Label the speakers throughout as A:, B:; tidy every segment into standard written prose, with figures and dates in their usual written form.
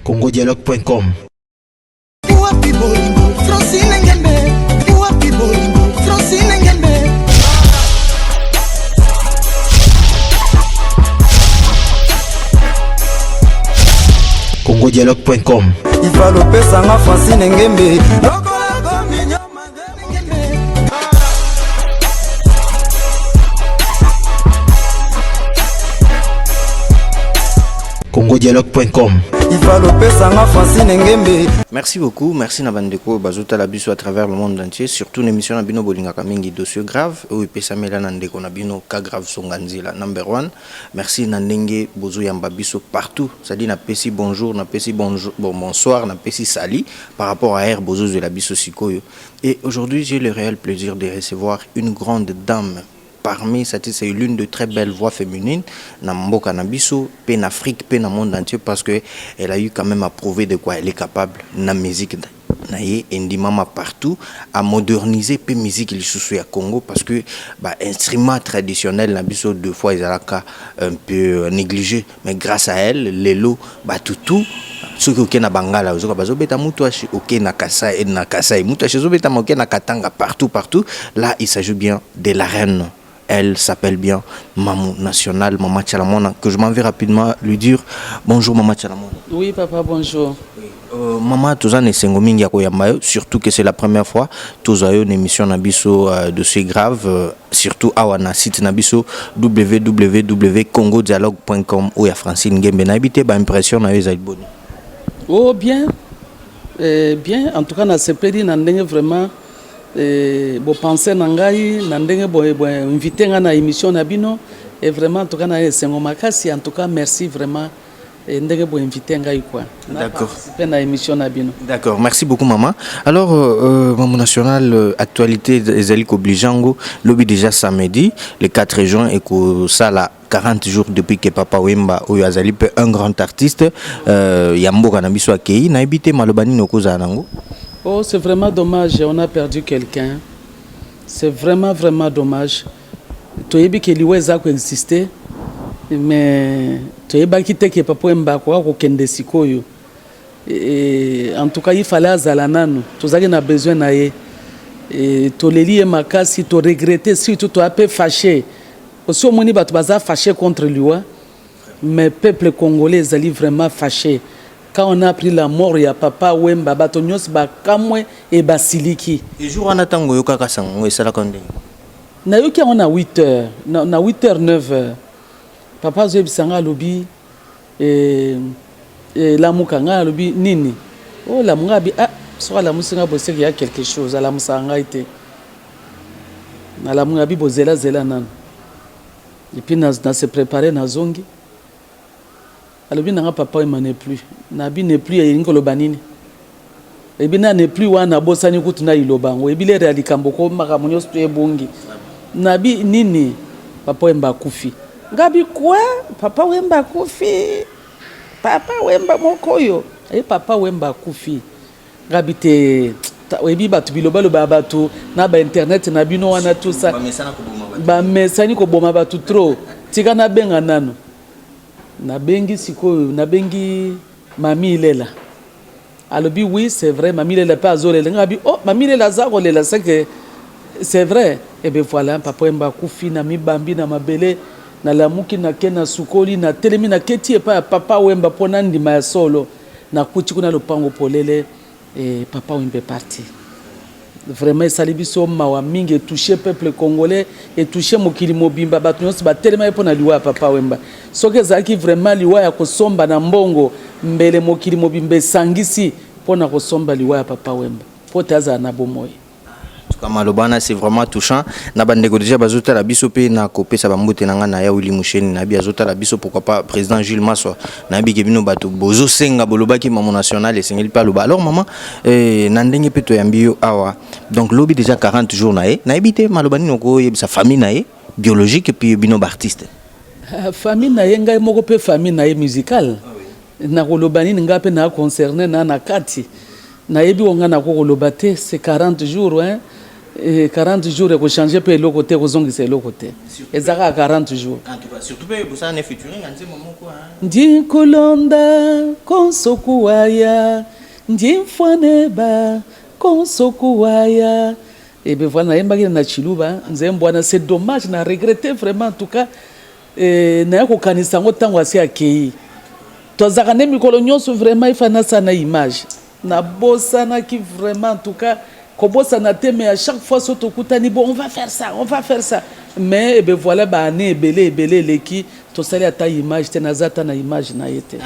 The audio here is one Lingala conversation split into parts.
A: congodialogue.com. congodialogue.com.
B: Il va l'opé sanga Francine Ngembe.
A: congodialogue.com.
C: Merci beaucoup, merci Nabandeko Bazota Labiso à travers le monde entier, surtout l'émission Nabino Bolinga Kamingi dossier grave, où il peut s'améliorer Nandeko Nabino ka grave Songanzila number one. Merci Nandenge Bozo Yambabiso partout, ça dit na pesi bonjour, na pesi bonjour, bonsoir, na pesi sali par rapport à Air Bozo de Labiso Sikoyo. Et aujourd'hui, j'ai le réel plaisir de recevoir une grande dame. Parmi c'est l'une de très belles voix féminines dans Mboka Nabiso, en Afrique, dans le monde entier, parce qu'elle a eu quand même à prouver de quoi elle est capable dans la musique. Mama partout à moderniser la musique à Congo parce que instrument traditionnel Nabiso deux fois ils ont un peu négligé, mais grâce à elle les lots tout ceux qui na bangala ozoka bazobeta mutu ashi ok na kasai na kasai mutu ashi zobeta moke na katanga partout là il s'agit bien de la reine. Elle s'appelle bien Mamou National, Maman Tchalamona, que je m'en vais rapidement lui dire bonjour Maman Tchalamona.
D: Oui papa, bonjour.
C: Maman, tous les Sengomingi à Koyamayo, surtout que c'est la première fois, tous les une émission Nabiso de ce grave, surtout à Wana site Nabiso www.congodialogue.com où il y a Francine Ngembe. N'habitez pas impression na les bonne.
D: Oh bien, bien. En tout cas, na sepedi n'andenge vraiment. Bo penser nangai nandenge bo invité na émission na bino et vraiment en tout cas na sengo makasi en tout cas merci vraiment ndenge bo invité ngai quoi.
C: D'accord.
D: Na émission na bino.
C: D'accord, merci beaucoup maman. Alors Maman National actualité ezali obligeango lobby déjà samedi le 4 juin et que ça là 40 jours depuis que Papa Wemba ou azali un grand artiste Yamboka na biso akei na habité malobani nokoza nango.
D: Oh, c'est vraiment dommage, on a perdu quelqu'un. C'est vraiment dommage. Tu as dit que l'Iweza existait, mais tu as dit que Papa Mbakwa kokende sikoyo. En tout cas, il fallait azalanano. Tu as besoin d'aller. Tu les makasi, tu regretté, surtout tu as peu fâché. Aussi au moni batu baza fâché contre lui, mais peuple congolais est vraiment fâché. Quand on a pris la mort, il y a Papa Wemba, Batonyos, Bakamwe et Basiliki.
C: Et jour en attendant, il y a Kakasang, oui, c'est la condamnée.
D: On a 8 heures, on a 8 heures, 9 heures. Papa Zebisanga Lobi, et la Moukanga Lobi, Nini. Oh, la Mougabi, ah, soit la Moussanga Bossé, il y a quelque chose, à la Moussanga été. La Mougabi Bozela Zela Nan. Et puis, on a se préparé dans Zongi. Alors bien papa il n'est plus nabi n'est plus il ngolo banini et bien n'est plus wana bosani kutuna ilobango et bien réali kamboko makamonyo sto ebongi nabi nini papa wemba kufi ngabi quoi papa wemba kufi papa wemba mokoyo et papa wemba kufi ngabi te webi batu biloba lo babatu na ba internet na bino wana tout ça ba mesani ko boma batu trop tika na benga nano Nabengi sikoyo, nabengi Mami Lela. Alobi oui, c'est vrai, Mami Lela pas azole. Ngabi oh, Mami Lela zarolela, c'est que c'est vrai. Et bien voilà, papa mba kufi na mi bambi na mabele na lamuki na kena sukoli na telemi na keti e pa papa wemba pona ndima ya solo na kuti kuna lopango polele et papa wembe parti. Vraiment salibiso mawa mingi toucher peuple congolais et toucher mokili mobimba batu nyonso batelema epo na liwa papa wemba soki ezalaki vraiment liwa ya kosomba na mbongo mbele mokili mobimba sangisi pona kosomba liwa ya papa wemba po taza na bomoi.
C: Malobana c'est vraiment touchant na bandeko déjà bazota la biso pe na kopesa bambote nanga na ya Willy Musheni na bi azota la biso pourquoi pas président Jules Maswa na bi kebino bato bozo senga bolobaki Maman National et sengeli pa loba. Alors maman na ndenge pe to yambio awa donc lobi déjà 40 jours na ebité malobani noko sa famille na biologique et puis bino artiste
D: famille na ngai moko pe famille na musicale na kolobani nga pe na concerné na kati na yebi wonga na kolobate c'est 40 jours hein. 40 jours ekochanger mpe eloko te kozongisa eloko te ezaka 40 jours
C: En tout cas, surtout mpe bosala ne featuring anze momoko
D: ndikulonda konsokuwaya ndimfwaneba konsokuwaya ebe voilà nayembaki na chiluba nzembo wana c'est dommage na regretter vraiment en tout cas naye kokanisa yango ntango asi akei tozalaka nde mikolo nyonso vraiment ifanasa na image nabosanaki vraiment en tout cas kobosana te mais à chaque fois so tokutani bon on va faire ça mais ebe voilà baane ebele eleki tosali ata image te naza ata na image na ye te.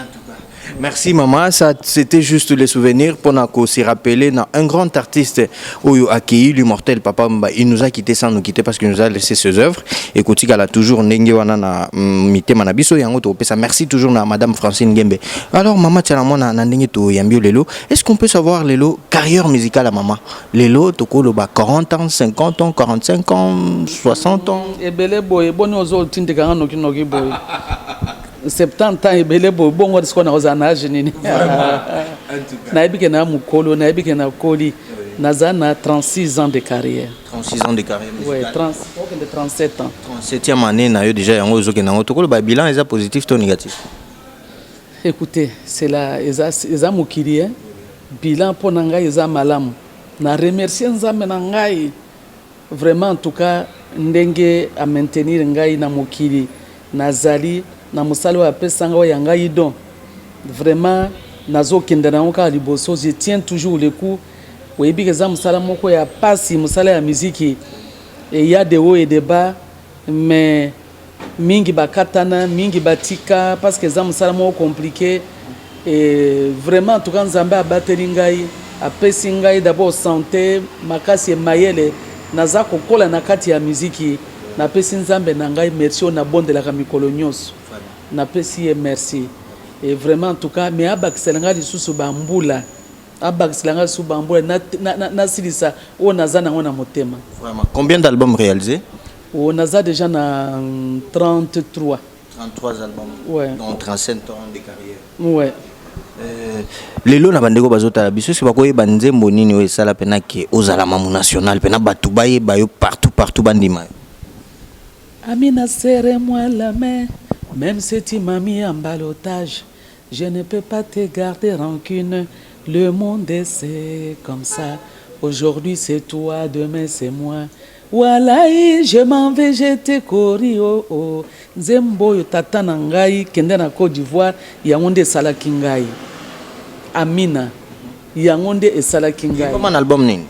C: Merci maman, ça c'était juste les souvenirs pour nous se rappeler un grand artiste Oyo Akei, l'immortel Papa Mba, il nous a quitté sans nous quitter parce qu'il nous a laissé ses œuvres. Et Kotika a toujours Nenge wana na mité manabiso yango to pesa. Merci toujours na madame Francine Gembe. Alors maman tiana mona na ndenge to yambio lelo. Est-ce qu'on peut savoir lelo carrière musicale à maman? Lelo to ko lo ba 40 ans, 50 ans, 45 ans, 60 ans.
D: Ebele boy boni ozo tindika ngano kinoki boy. 70 ans ebele boy bongo disko na ozana age nini. Na ebike na mukolo na ebike na koli. Nazana 36 ans de carrière.
C: 36 ans de carrière musicale.
D: Ouais, 37 ans.
C: 37e année na yo déjà yango ozo kenango to ko lo ba bilan est positif ou négatif?
D: Écoutez, c'est là eza mokili hein. Bilan pour ngai eza malamu. Na remercier nzambe na ngai vraiment en tout cas ndenge à maintenir ngai na mokili nazali na musalo wa pesa ngai ya ngai don vraiment nazo kendana nka liboso je tiens toujours le coup oyebi ke za musala moko ya pasi musala ya muziki et y a des hauts et des bas mais mingi bakatana mingi batika parce que za musala moko compliqué et vraiment en tout cas nzambe abateli ngai apesi ngai d'abord santé makasi mayele naza kokola na kati ya muziki napesi nzambe na ngai merci na bondelaka mikolo nyonso napesi ye merci et vraiment en tout cas mais abakisela ngai lisusu bambula abakisela ngai lisusu bambula nasilisa oyo naza nango na motema.
C: Vraiment. Combien d'albums réalisés?
D: Naza déjà na 33.
C: 33 albums.
D: Ouais.
C: Donc 37 ans de carrière.
D: Ouais.
C: Lelo na bandeko bazota biso se bakoyeba nzembo nini oyo esala pena ke ozala mamu national pena batu bayeba yo partout bandima.
D: Amina, serre-moi la main, même si tu m'as mis en ballottage, je ne peux pas te garder rancune. Le monde c'est comme ça. Aujourd'hui c'est toi, demain c'est moi. Voilà, je m'en vais, je te kori oh oh. Nzembo yo tata na ngai kende na Côte d'Ivoire yangonde salaki ngai. Amina yangonde esalaki ngai.
C: Comment un album nini?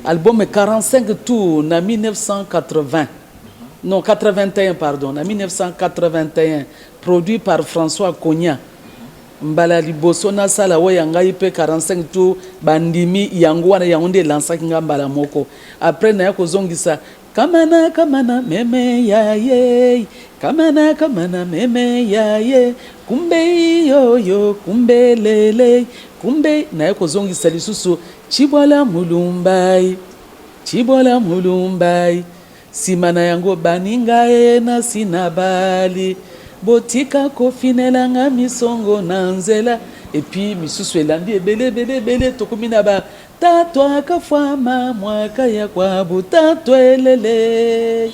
D: Album 45 tours na 1980. Non, 81 pardon, en 1981, produit par François Cogna. Mbala liboso na sala wa yanga ipe 45 tours bandimi yango wana yangonde lansaki ngambala moko. Après na yako zongisa kamana meme ya ye, kamana meme ya ye, kumbe yo kumbe lele, kumbe na yako zongisa lisusu chibola mulumbai. Simana yango baninga na sinabali botika kofinela nga misongo na nzela et puis misusu elandi ebele tokomina ba tatwa kafama mwaka ya kwa butatwa elele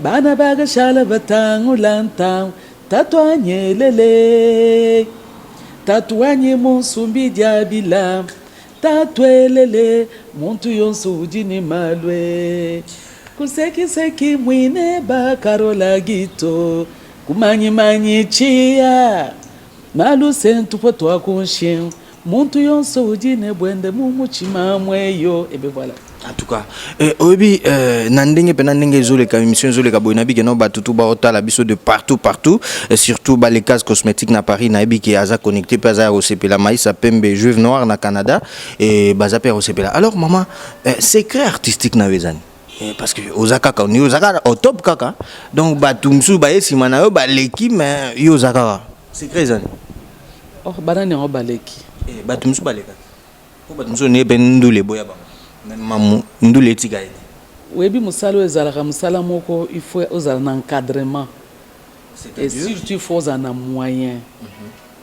D: bana baga shala batangu lantang tatwa nyelele tatwa nye monsumbi diabila tatwa elele muntu yonso ujini malwe kuseki mwine ba karola gito kumanyi chia malu sentu poto akonshien muntu yonso ujine bwende mumuchima mweyo ebe voilà.
C: En tout cas, obi nandenge pena ndenge zole ka émission zole ka boina bi no batutu ba otala biso de partout et surtout ba les cases cosmétiques na Paris na bi ki aza connecté pas à Osepela Maïsa Pembe Juive Noir na Canada et baza per Osepela. Alors maman, secret artistique na wezani? Parce que Osaka on Osaka au top kaka donc batumsu ba esima na yo ba leki mais yo Osaka secret zani
D: oh banani ngo baleki
C: batumsu ba leka ko batumsu ne ben ndule boya ba mamu ndule tika ye
D: webi musalo ezalaka musala moko il faut osala na encadrement et surtout il faut osala na moyen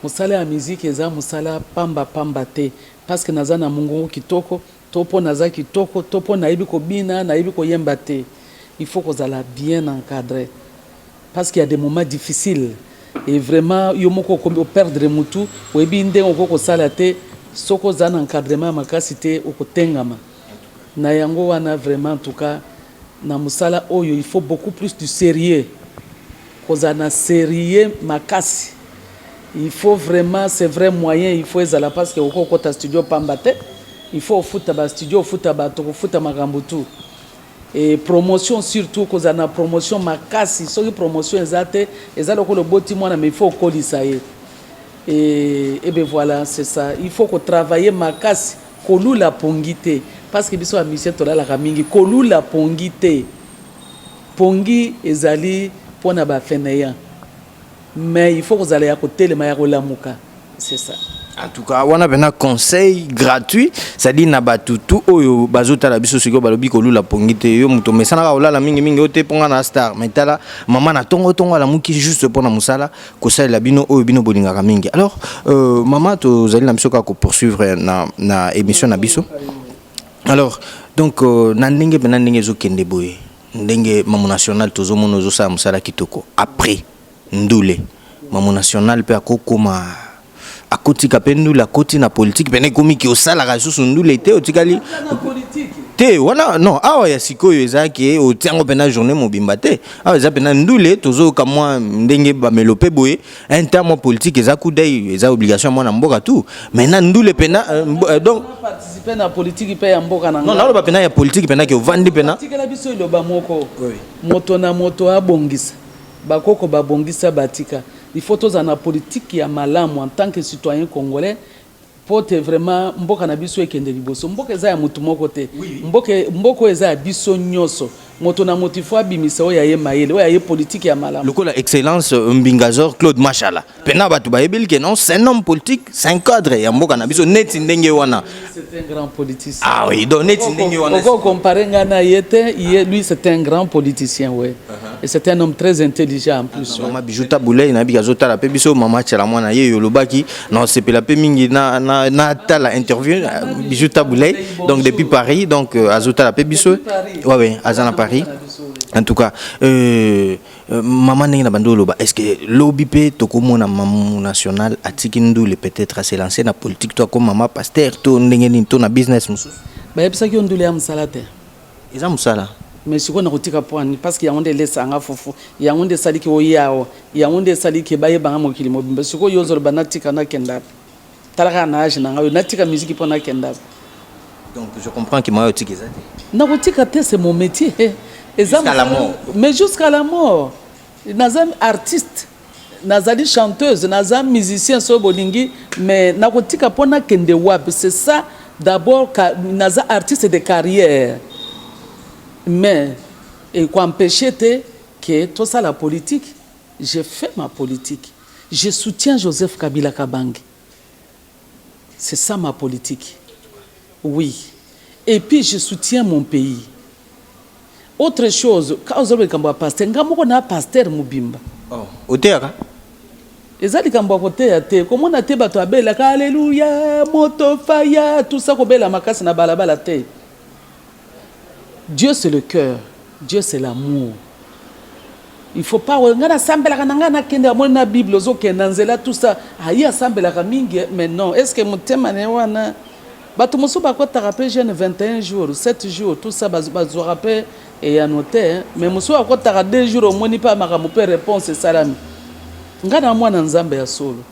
D: musala ya musique eza musala pamba te parce que naza na mungu kitoko to mpo naza kitoko to mpo nayebi kobina nayebi koyemba te. Il faut kozala bien encadré parce qu'il y a des moments difficiles et vraiment yo moko ko perdre mutu oyebi ndenge okokosala te soko oza na encadrement makasi te okotengama na yango wana vraiment en tout cas na musala oyo il faut beaucoup plus de sérieux kozala na sérieux makasi. Il faut vraiment, c'est vrai moyen, il faut ezala parce que au ta studio pambate, il faut futa ba studio, futa ba to, futa magambutu. Et promotion surtout cause na promotion makasi, so promotion ezate, ezalo ko le boti mwana mais il faut kolisa ye. Et ben voilà, c'est ça. Il faut qu'on travaille makasi, kolula pongite parce que biso amisien to la mingi, kolula pongite. Pongi ezali pona ba feneya. Mais il faut que vous allez à côté le maire Olamuka, c'est ça.
C: En tout cas, on a un conseil gratuit, c'est-à-dire nabatutu oyo bazota la biso siko balobi ko lula pongite yo muto mesana ola la mingi mingi ote ponga na star metala maman na tongo la muki juste pour na musala ko sa la bino oyo bino bolinga ka mingi. Alors maman to zali na biso ka ko poursuivre na émission na biso. Alors donc na ndenge zo kende boye ndenge maman national tozo mono zo sa musala kitoko après ndule maman national pe akokoma akoti kapendu la koti na politique pene komi ki osala ka susu ndule te otikali te wana non awa ya sikoyo ezaki o tiango pena journée mobimba te awa eza pena ndule tozo ka mwa ndenge ba melope boye un terme politique ezaku dai eza obligation mwana mboka tout maintenant ndule pena donc
D: participer na politique pe ya mboka na
C: non na ba pena ya politique pena ki ovandi pena
D: tikela biso loba moko moto na moto abongisa bakoko babongisa batika. Il faut tous en politique ya malamu en tant que citoyen congolais pour te vraiment mboka na biso ekende liboso mboka eza ya mutu moko te mboko eza ya biso nyoso moto na motifo abimisa oya ye mayele oya ye politique ya malamu
C: lokola excellence Mbingazor Claude Machala pena batu bayebeli que non c'est un homme politique c'est un cadre ya mboka na biso neti ndenge wana
D: c'est un grand politicien.
C: Ah oui donc neti ndenge wana
D: on comparer ngana yete lui c'est un grand politicien ouais. Et c'est un homme très intelligent en plus.
C: Maman Bijuta Boulay na bigazota la pe biso mama tchala mwana ye yolobaki non c'est pe la pe mingi na ta la interview Bijuta Boulay donc depuis Paris donc azota la pe biso ouais azana Paris en tout cas maman nena bando loba est-ce que lobby pe tokomona maman national atiki ndule peut-être à se lancer na politique toi comme maman pasteur to ndenge ni to na business musu
D: ba yebisa ki ndule ya musala te
C: eza musala
D: mais si on a kotika point parce qu'il y a onde lesanga fufu il y a onde saliki oyao il y a onde saliki baye banga mokili mobimba siko yozolo banatika na kenda talaka na age na ngayo natika musique pona kenda.
C: Donc je comprends que moi tiki ça
D: na kotika te c'est mon métier
C: jusqu'à la mort.
D: Mais jusqu'à la mort nazam artiste nazali chanteuse nazam musicien so bolingi mais na kotika pona kende wapi c'est ça d'abord naza artiste de carrière. Mais et quoi empêcher que tout ça la politique, j'ai fait ma politique. Je soutiens Joseph Kabila Kabange. C'est ça ma politique. Oui. Et puis je soutiens mon pays. Autre chose, quand vous avez un pasteur, on a un pasteur Mubimba.
C: Oh, au théâtre.
D: Ezali kamba kote ya te comment na te bato abela alléluia moto faya tout ça ko bela makasi na balabala te. Dieu c'est le cœur, Dieu c'est l'amour. Il faut pas ngana sambela kana ngana kende mo na Bible zo kenanzela tout ça ayi asambela ka mingi mais non est-ce que mutema ne wana bato moso ba ko tarape jeune 21 jours 7 jours tout ça bazo rappel et annoté mais moso ko tara 2 jours au moni pas maka mo pe réponse salami ngana mwana nzambe ya solo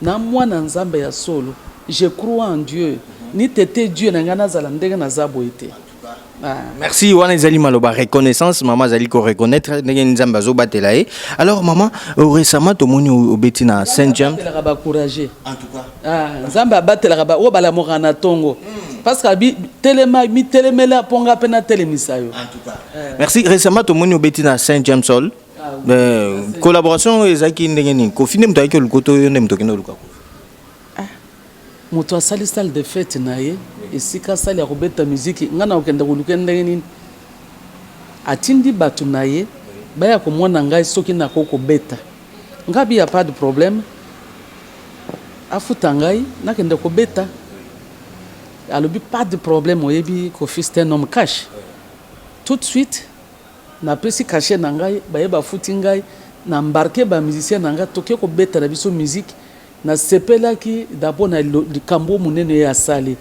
D: na mwana nzambe ya solo je crois en Dieu ni tete Dieu na ngana zala ndenge na zabo ite.
C: Merci wana ezali maloba reconnaissance maman zali ko reconnaître ndenge nzamba zo batela. Alors maman récemment tomoni obeti na Saint James
D: la ba courager
C: en tout cas
D: nzamba batela ba o bala morana tongo parce que bi telema mi telemela ponga pena telemisayo
C: en tout cas merci récemment tomoni obeti na Saint James Hall collaboration ezaki ndenge ni ko fine mutaki lukoto yo ndem tokenda lukako
D: moto asali salle de fête na ye esika sali ya kobeta musique ngana okenda koluka ndenge nini atindi bato na ye baya komona ngai soki nakoko beta ngabi ya pas de problème afuta ngai nakenda kobeta alobi pas de problème oyebi Kofi c'est un homme cash tout de suite na pesi caché na ngai baye ba futi ngai na embarquer ba musicien na ngai toke ko beta na biso musique na sepelaki d'abord na likambo munene ya sali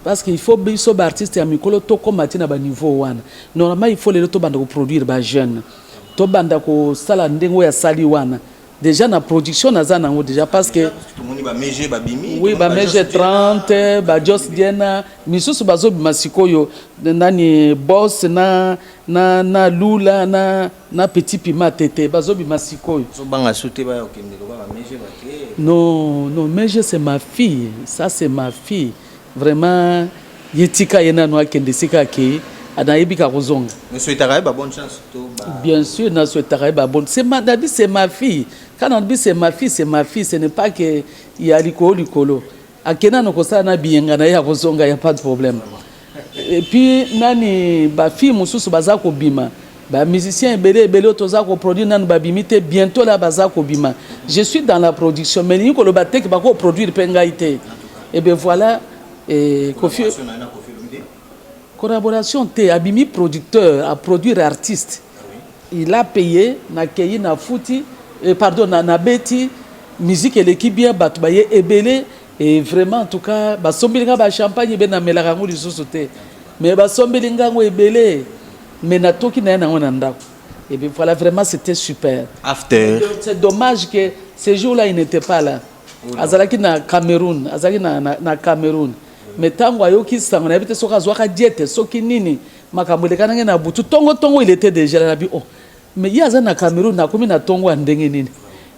D: parce qu'il faut biso ba artiste ya mikolo to komati na ba niveau wana normalement il faut les to banda ko produire ba jeune to banda ko sala ndengo ya sali wana déjà na production naza nango déjà parce que oui ba meje 30 ba just diena misusu bazo masikoyo nani boss na lula na petit pima tete bazo masikoyo
C: so banga souté ba okende ko ba meje ba ke
D: non meje c'est ma fille ça c'est ma fille vraiment yetika yena no akende sika ke anaibika kozonga
C: monsieur Itaraye ba bonne chance to ba
D: bien sûr na souhaiterais ba bonne c'est ma fille. Quand on dit c'est ma fille, ce n'est pas que il y a l'icolo. Akena no kosa na bienga na ya kozonga, y a pas de problème. Et puis nani ba fille mususu bazako bima. Ba musicien belé tozako produire nani ba bimite bientôt la bazako bima. Je suis dans la production mais ni ko lo batek ba ko produire pengaité. Et bien voilà Kofi collaboration té abimi producteur à produire artiste. Il a payé na keyi na futi pardon na beti musique et l'équipe bien battu baye ebele et vraiment en tout cas ba sombelinga ba champagne be na melaka ngo lisusu te mais ba sombelinga ngo ebele mais na toki na na ngona ndako et bien voilà vraiment c'était super
C: after
D: c'est dommage que ce jour-là il n'était pas là azalaki na Cameroun mais tango ayoki sango na bité soka zwaka diète soki nini makambo le kananga na butu tongo il était déjà là bi oh mais il y a un Cameroun na komi na tongo andenge nini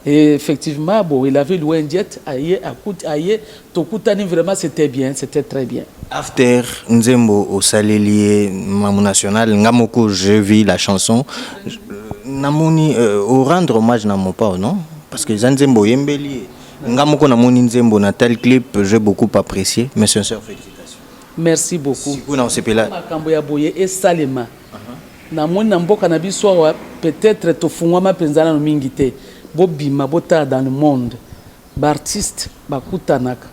D: et effectivement bon il avait loué un jet aye tokutani vraiment c'était bien c'était très bien
C: after Nzembo au Salélier Mamou National ngamoko je vis la chanson namoni au rendre hommage na mon pas non parce que Nzembo yembeli ngamoko namoni Nzembo na tel clip j'ai beaucoup apprécié mais sincère félicitations
D: merci beaucoup
C: sikuna osepela
D: makambo ya boye et salema na moni na mboka na biso wa peut-être tofungwama penzana no mingi te bobima bota dans le monde ba artiste bakutanaka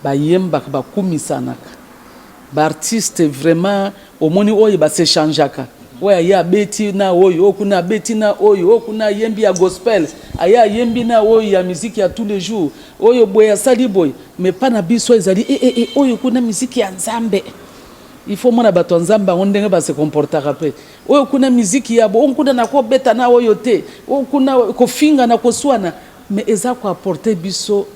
D: bayembaka bakumisanaka ba artiste vraiment omoni oyo ba se changeaka oya ya beti na oyo okuna beti na oyo okuna yembi ya gospel aya yembi na oyo ya musique ya tous les jours oyo boya sali boy mais pas na biso ezali oyo kuna musique ya nzambe il faut mona bato nzamba ondenge ba se comporter après oyo kuna musique ya bo on na ko beta na oyo te o kuna ko finga na ko swana mais eza ko apporter biso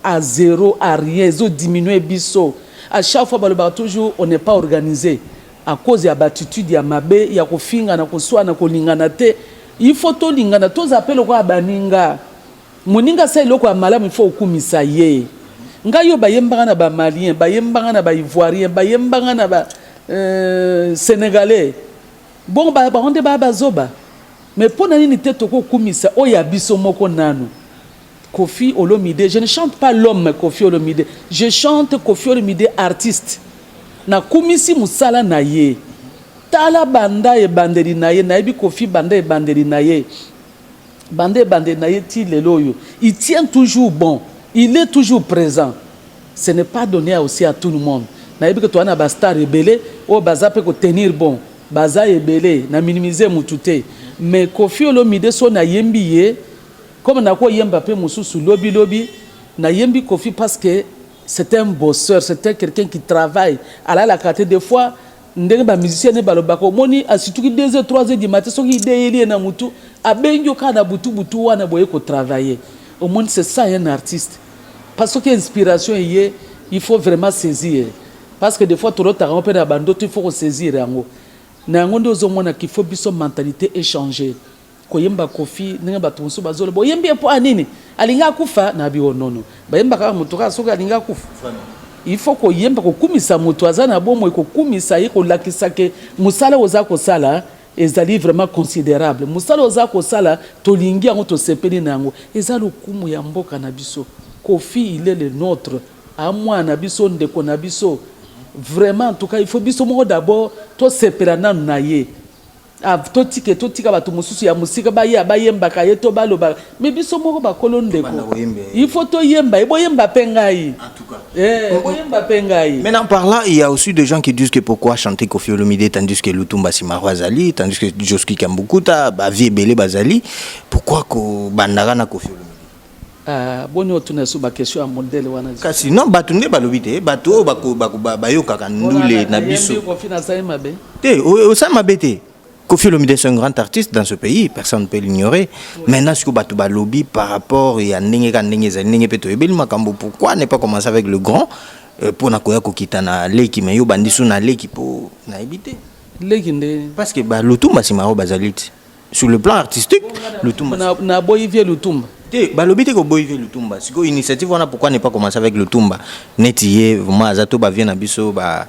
D: à zéro à rien zo diminuer biso à chaque fois ba toujours on n'est pas organisé à cause ya attitude ya mabe ya ko finga na ko swana ko lingana te il faut to lingana to zapelo ko abaninga moninga sai loko ya malamu il faut okumisa ye ngayo bayembanga na ba malien bayembanga na ba ivoirien bayembanga na ba sénégalais bon ba onde ba zoba mais pona nini te toko kumisa oya biso moko nanu Kofi Olomide je ne chante pas l'homme Kofi Olomide je chante Kofi Olomide artiste na kumisi musala na ye tala banda e bandeli na ye na ebi Kofi banda e bandeli na ye banda e bandeli na ye ti leloyo il tient toujours bon. Il est toujours présent. Ce n'est pas donné aussi à tout le monde. Na yebi que toi na ba star rebelle o baza pe ko tenir bon. Baza rebelle na minimiser mutute. Mais Kofi Olomide so na yembi ye comme na ko yemba pe mususu lobi na yembi Kofi parce que c'est un bosseur, c'est quelqu'un qui travaille. À la carte des fois ndenge ba musicien ne balobako moni asituki 2h 3h du matin so ki deyeli na mutu abenjo kana butu wana boye ko travailler. Au moins c'est ça un artiste. Parce que l'inspiration il faut vraiment saisir. Parce que des fois, tout le temps, il faut saisir. Il faut que la mentalité échanger. Koyemba Kofi, nenga batonso bazolo. Bo yembi po anini. Alinga kufa na bi onono. Ba yemba ka mutoka soka alinga kufa. Il faut ko yemba ko kumisa mutu azana bomo ko kumisa ye ko lakisa ke musala ozako sala ezali vraiment considérable. Musala ozako sala tolingi ngo to sepeli nango. Ezalo kumu ya mboka na biso. Kofi il est le nôtre. À moi na biso ndeko na biso. Vraiment en tout cas il faut biso mo d'abord to sepela na ye. totika bato mosusu ya musika bayembaka ye to baloba mais biso moko bakolo ndeko il faut toyemba eboyemba pe ngai eboyemba pe ngai.
C: Maintenant par là il y a aussi des gens qui disent que pourquoi chanter Koffi Olomide tandis que Lutumba Simaro azali tandis que Joski Kambukuta vie belé bazali pourquoi ko bandaka na Koffi Olomide
D: boni otuna su ba question ya modèle wana
C: kasi non bato nde balobi te bato bayokaka ndule na biso
D: Koffi na sai mabe
C: te ça mabe te. Koffi Olomide c'est un grand artiste dans ce pays, personne ne peut l'ignorer. Maintenant, ce que Batouba lobby par rapport à pourquoi ne pas commencer avec le grand pour nakoya kokitana leki mais yo bandisu na leki pour na éviter. Parce que Lutumba Simaro bazalit sur le plan artistique, Lutumba
D: na boyivie Lutumba.
C: Balobite ko boyivie Lutumba. Siko initiative on a pourquoi ne pas commencer avec Lutumba. Netiye vraiment azato ba vient na biso ba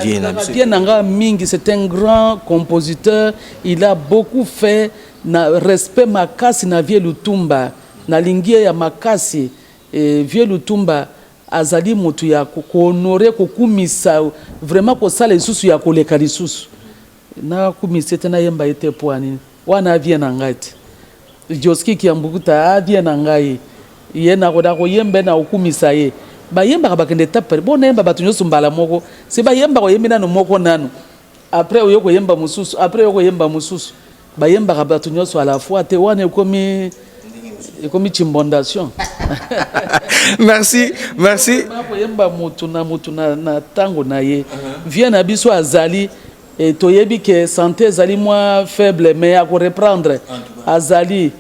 C: vient na biso.
D: Bien nanga mingi c'est un grand compositeur, il a beaucoup fait na respect makasi na vie Lutumba. Na lingie ya makasi vie Lutumba azali mutu ya ko honorer ko kumisa vraiment ko sala isusu ya koleka lisusu. Na kumisa tena yemba ete poani. Wana vie na ngati. Joski Kambukuta adie na ngai ye na koda ko yembe na okumisa ye ba yemba ka bakende tapere bona yemba batu nyoso mbala moko se ba yemba ko yemina no moko nanu après oyo ko yemba mususu après oyo ko yemba mususu ba yemba ka batu nyoso à la fois te wana komi chimbondation.
C: Merci
D: ko yemba mutu na tango na ye vient na biso azali et toyebi que santé azali moins faible mais à reprendre azali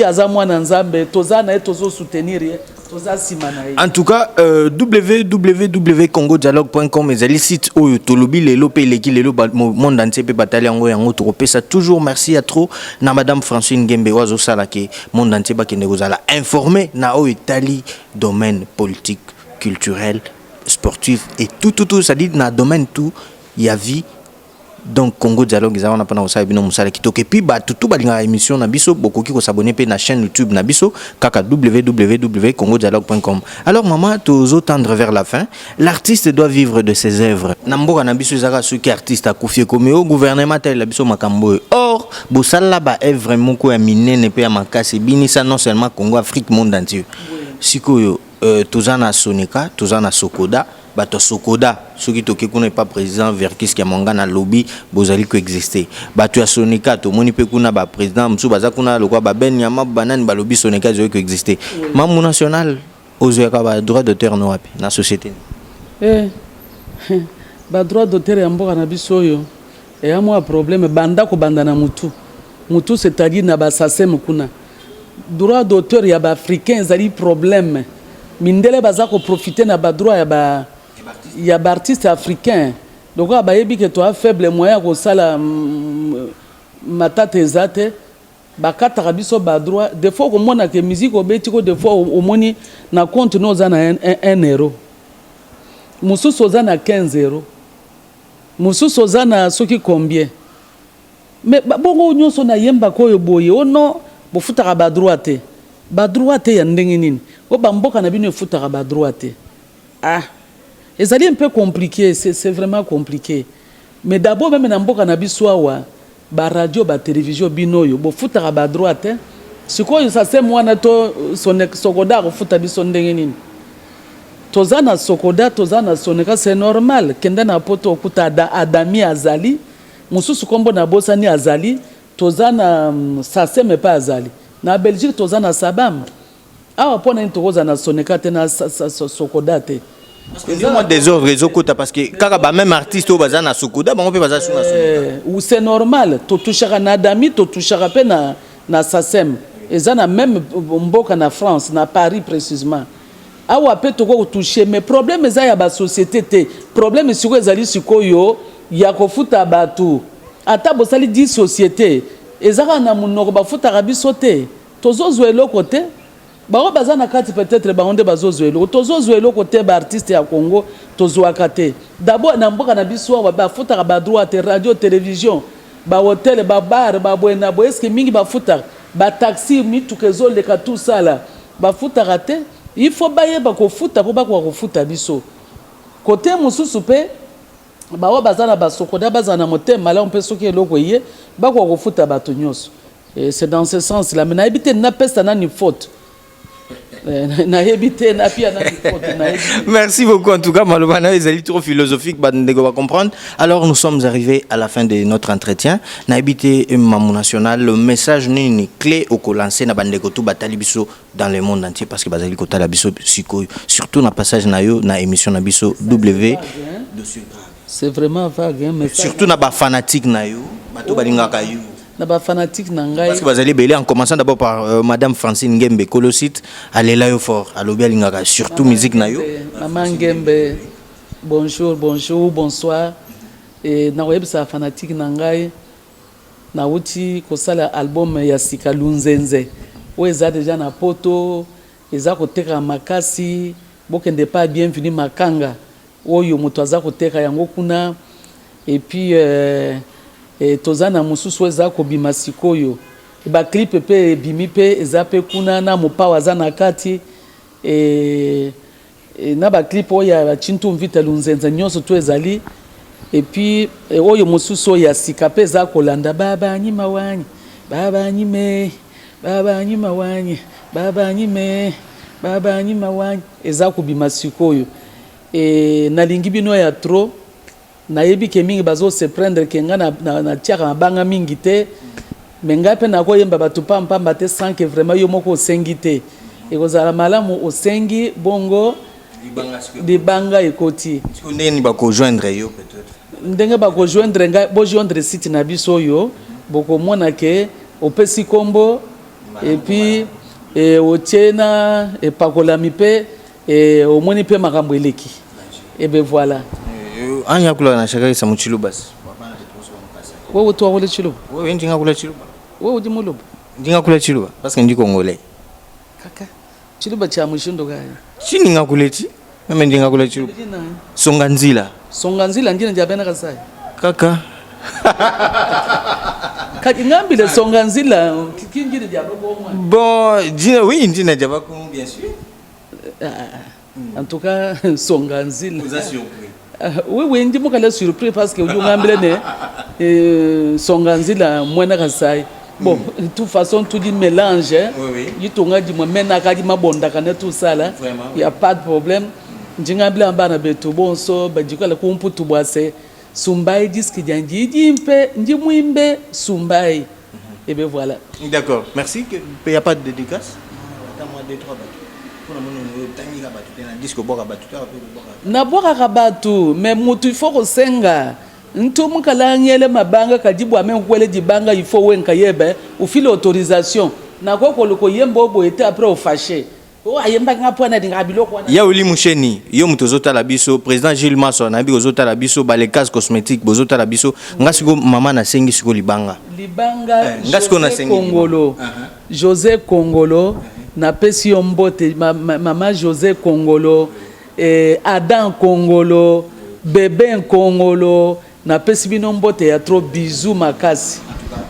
D: azamwana nzambe tozana tozo soutenir toza simana.
C: En tout cas www.congodialogue.com ezali site oyo tolobi lelo pe leki lelo monde entier pe batali yango yango tropesa toujours merci à trop na madame Francine Ngembe wazo sala ke monde entier ba kende kozala informé na oyo tali domaine politique culturel sportif et tout ça dit na domaine tout il y a vie. Donc Congo Dialogue ils ont pas ça bino musala kitoke puis ba tout balinga émission na biso bokoki ko s'abonner pe na chaîne YouTube na biso kaka www.congodialogue.com. Alors maman tozo tendre vers la fin, l'artiste doit vivre de ses œuvres. Na mboka na biso zaka ceux qui artiste a kufie comme au gouvernement tel la biso makambo. Or bosala ba œuvre moko ya minene pe ya makasi binisa non seulement Congo Afrique monde entier. Sikoyo tozana Sonika, tozana Sokoda bato Sokoda ceux qui toke kuna pas président Verkis Kiamonga na lobby bozali ko exister bato ya Sonika to moni pe kuna ba président msu baza kuna lokwa ba ben yama banane ba lobby Sonika zo ko exister mamu national ozoka ba droit d'auteur no wapi na société
D: ba droit d'auteur ya mboka na biso yo e amwa problème banda ko banda na mutu c'est-à-dire na ba sasem kuna droit d'auteur ya ba africain zali problème mindele baza ko profiter na ba droit ya ba artiste africain donc ba yebi que toi faible moyen ko sala matata ezate ba kataka biso ba droit des fois ko mona que musique obeti ko des fois au moni na compte no za na 1 euro mususu za na 15 euro mususu za na soki combien mais bongo nyonso na yemba ko yo boye ono bofutaka ba droit te ya ndenge nini o bamboka na bino futaka ba droit te ezali un peu compliqué c'est vraiment compliqué mais d'abord même na mboka na biso awa ba radio ba télévision bino yo bofutaka ba droit te sikoyo ça c'est mwana to Sokoda ko futa biso ndenge nini tozana Sokoda tozana Soneka c'est normal kenda na poto okuta Adami azali mususu kombo na bosani azali tozana Saseme pa azali na Belgique tozana Sabam awa pona ntokoza na Soneka te na Sokoda te
C: moi des autres réseaux parce que kaka même artiste au bazana na Sokoda bango pe baza sur na Soneka
D: ou c'est normal to touchera na Adami to touchera pe na Sasem ezana même mboka na France na Paris précisément awa pe to ko toucher mais problème eza ya ba société te problème siko ezali sikoyo ya kofuta batu ata bosali di société ezaka na munoko bafuta biso te tozozwe eloko te bao bazana kati peut-être baonde bazozwe eloko tozozwe eloko te ba artiste ya Congo tozwaka te d'abord na mboka na biso bafuta ba droit te radio télévision ba hôtel ba bar ba boena bo eske mingi bafuta ba taxi mitukezo leka tout ça là bafuta te il faut bayeba ko futa ko ba ko futa biso côté mususu pe bawa bazana basokoda bazana motema la mpe soki eloko ye bakwa kofuta bato nyonso. Et c'est dans ce sens là mais na ebite na pesa na ni faute.
C: Merci beaucoup en tout cas Malobana ezali trop philosophique bandeko va comprendre. Alors nous sommes arrivés à la fin de notre entretien. Na habité Mamou National le message ni clé au lancer na bandeko tout batali biso dans le monde entier parce que bazali kota la biso siko surtout na passage na yo na émission na biso W dossier grave.
D: C'est vraiment vague hein, mais
C: surtout na ba fanatique na yo bato balingaka yo.
D: Fanatique nangai
C: parce que vous allez belé en commençant d'abord par Madame Francine Ngembe Kolosite allez là fort à l'obia lingaka surtout musique na yo
D: Maman Ngembe bonjour bonsoir et na web sa fanatique nangai na uti kosala album ya Sika Lunzenze o eza déjà na poto eza koteka makasi bokende pas bienvenue makanga oyo moto aza koteka yango kuna et puis tozana mususu eza kobima sikoyo ba clip pe bimi pe eza pe kuna na mopawa za na kati na ba clip oya Chintu Mvita Lunzenza nyonso to ezali et puis oyo mususu ya Sika pe eza kolanda baba nyima wanyi baba nyime baba nyima wanyi baba nyime baba nyima wanyi eza kobima sikoyo na lingi bino ya trop na yebi ke mingi bazo se prendre ke nga na tiaka mabanga mingi te mais nga pe na ko yemba batu pamba te sans que vraiment yo moko osengi te e kozala malamu osengi bongo libanga ekoti
C: ndenge ni bako joindre yo peut-être
D: ndenge bako joindre nga bo joindre site na biso yo boko mona ke opesi kombo et puis otiena pakolami pe omoni pe makambo eleki et ben voilà.
C: Anya kula na shaka isa muchilu basi.
D: Wewe utoa wale chiluba?
C: Wewe ndinga kula chiluba?
D: Wewe udi muluba?
C: Ndinga kula chiluba parce que ndi Congolais.
D: Kaka. Chiluba cha mushindo gaya.
C: Chini nga kuleti? Mimi ndinga kula chiluba. Songanzila.
D: Songanzila ngine njabena kasai.
C: Kaka.
D: Kaki ngambile songanzila kingine njabako mwa.
C: Bon, dina oui ndina njabako bien sûr.
D: En tout cas songanzila.
C: Vous a surpris.
D: Oui, ndi mukala surpris parce que ngambile ne songanzila mwana kasai. Bon, de toute façon tout dit mélange.
C: Oui.
D: Yitonga di mo mena ka di mabonda kana tout ça là. Il y a pas de problème. Njingambile mbana betu bonso bajikala kumputu bwase. Sumbai disque djanji dimpe njimwimbe Sumbai. Et ben voilà.
C: D'accord. Merci. Il n'y a pas de dédicace. Attends-moi 2-3
D: na boka kabatu mais mutu il faut kosenga ntumu kala ngele mabanga kajibu amenkwele dibanga il faut wenka yebe ufile autorisation na koko loko yembo bo était après au fâché o ayemba ngapo na dinga biloko wana
C: ya oli musheni yo mutozota la biso président Gilles Masso na bi ozota la biso ba les cases cosmétiques bozota la biso ngasiko mama na sengi siko libanga
D: ngasiko na sengi Kongolo José Kongolo na pesi yo mbote mama José Kongolo Adam Kongolo bébé Kongolo na pesi bino mbote ya trop bisous makasi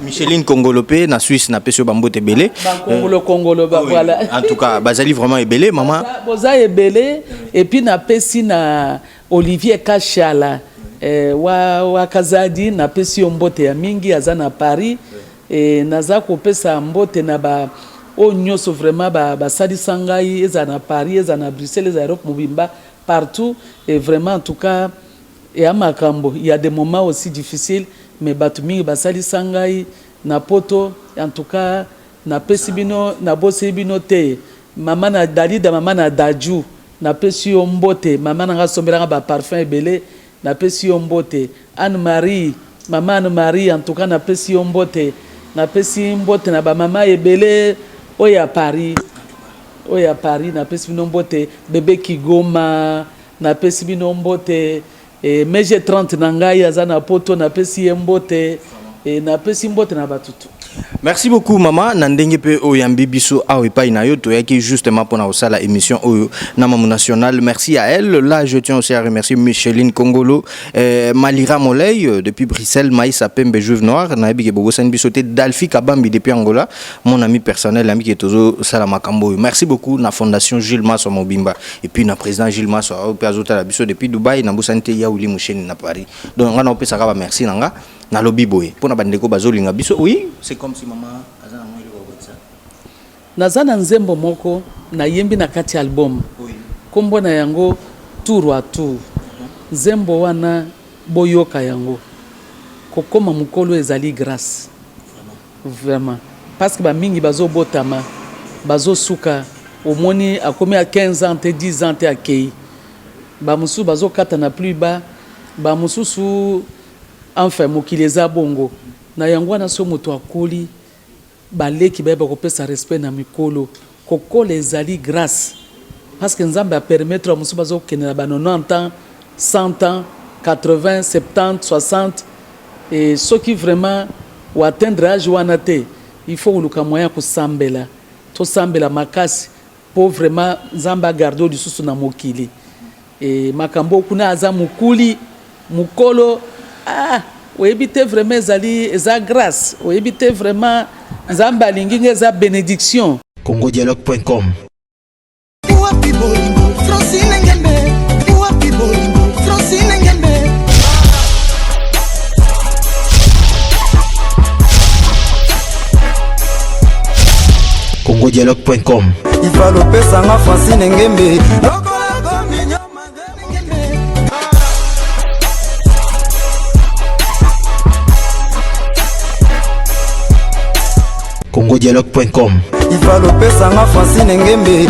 C: Micheline Kongolo pe na Suisse na pesi yo bambote belé
D: Kongolo ba voilà
C: en tout cas bazali vraiment ebelé maman
D: boza ebelé et puis na pesi na Olivier Kachala wa Kazadi na pesi yo mbote ya mingi aza na Paris naza kopesa mbote na ba o nyoso vraiment ba sali sangai eza na Paris eza na Bruxelles eza Europe mobimba partout et vraiment en tout cas et à Makambo il y a des moments aussi difficiles mais batumi ba sali sangai na poto en tout cas na pesibino na bosibino te mama na Dalida mama na Daju na pesi yo mbote mama na sombela ba parfum ebele na pesi yo mbote Anne Marie mama Anne Marie en tout cas na pesi yo mbote na pesi mbote na ba mama ebele Oya Paris na pesi bino mbote bébé Kigoma na pesi bino mbote meje 30 na ngai aza na poto na pesi mbote na pesi mbote na batutu
C: Merci beaucoup maman nandenge pe oyambi biso awe pa inayo to yaki justement pour na sala émission oyo na mamu national. Merci à elle. Là je tiens aussi à remercier Micheline Kongolo, Malira Molay depuis Bruxelles, Maïs Apembe Juve Noir, Nabi ke bogo san bisoté Dalfi Kabambi depuis Angola, mon ami personnel ami qui est toujours sala makambo. Merci beaucoup na fondation Gilles Masso Mobimba et puis na président Gilles Masso pe azota la biso depuis Dubaï na bosante ya uli musheni na Paris. Donc on a opé saka ba merci nanga. Na lobi boy pona bandeko bazolinga biso oui c'est comme si maman azana mwili wa whatsapp
D: nazana nzembo moko na yembi na kati album
C: oui
D: kombo na yango tour à tour nzembo wana boyoka yango kokoma mukolo ezali grâce vraiment parce que ba mingi bazo botama bazo suka omoni akomi à 15 ans te 10 ans te akei ba musu bazo kata na plus bas ba mususu enfin mokili eza bongo na yango wana so moto akoli baleki bayeba kopesa respect na mikolo kokola ezali grâce parce que nzambe a permettre musu bazokende na ba 90 ans 100 ans 80 70 60 et ceux qui vraiment ou atteindre âge wana te il faut uluka moyen kusambela to sambela makasi pour vraiment nzamba garder du susu na mokili et makambo kuna aza mukuli mukolo ah oebite vraiment ezali eza grâce oebite vraiment nzamba alingi eza bénédiction
A: congodialogue.com congodialogue.com
B: ivalopesanga Francine Ngembe
A: congodialogue.com
B: ivalopesanga Francine Ngembe